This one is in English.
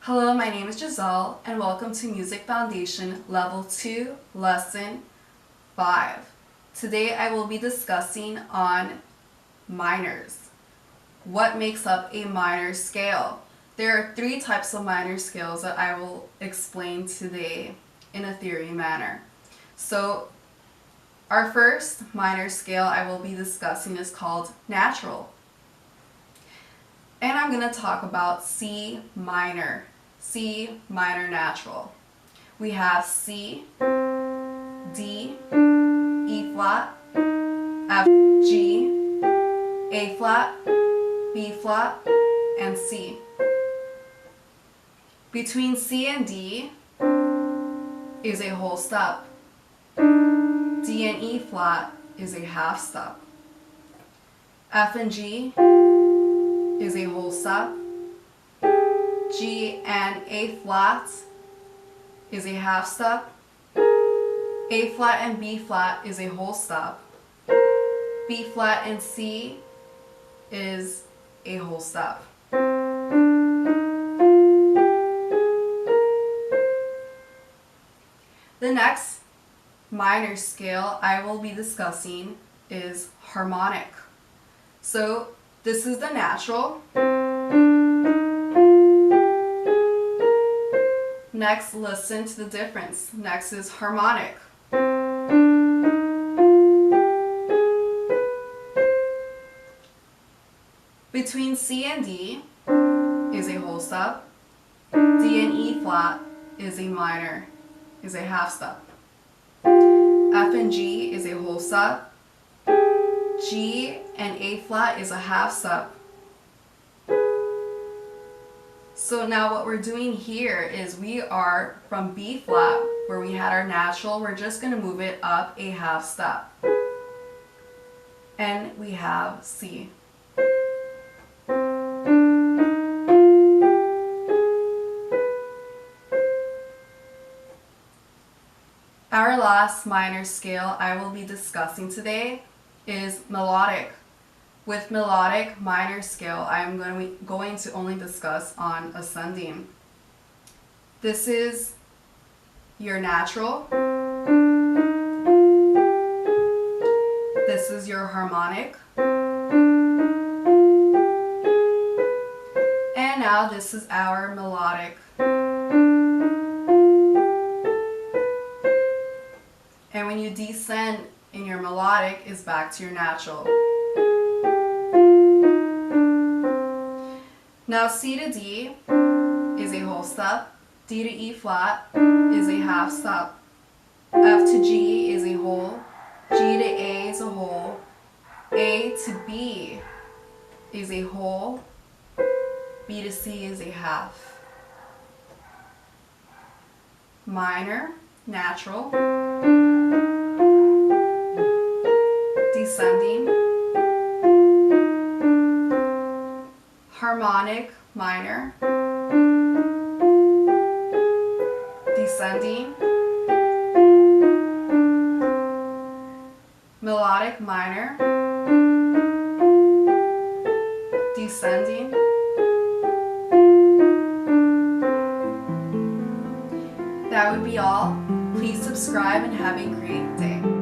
Hello, my name is Giselle, and welcome to Music Foundation Level 2, Lesson 5. Today I will be discussing on minors. What makes up a minor scale? There are three types of minor scales that I will explain today in a theory manner. So, our first minor scale I will be discussing is called natural. And I'm going to talk about C minor natural. We have C, D, E flat, F, G, A flat, B flat, and C. Between C and D is a whole step. D and E flat is a half step. F and G is a whole step. G and A flat is a half step. A flat and B flat is a whole step. B flat and C is a whole step. The next minor scale I will be discussing is harmonic. So this is the natural. Next, listen to the difference. Next is harmonic. Between C and D is a whole step. D and E flat is a minor, is a half step. F and G is a whole step. G and A flat is a half step. So now what we're doing here is we are from B flat, where we had our natural, we're just going to move it up a half step. And we have C. Our last minor scale I will be discussing today is melodic. With melodic minor scale, I am going to only discuss on ascending. This is your natural. This is your harmonic. And now this is our melodic. And when you descend in your melodic, is back to your natural. Now C to D is a whole step, D to E flat is a half step, F to G is a whole, G to A is a whole, A to B is a whole, B to C is a half. Minor, natural, descending, harmonic, minor, descending, melodic, minor, descending. That would be all. Please subscribe and have a great day.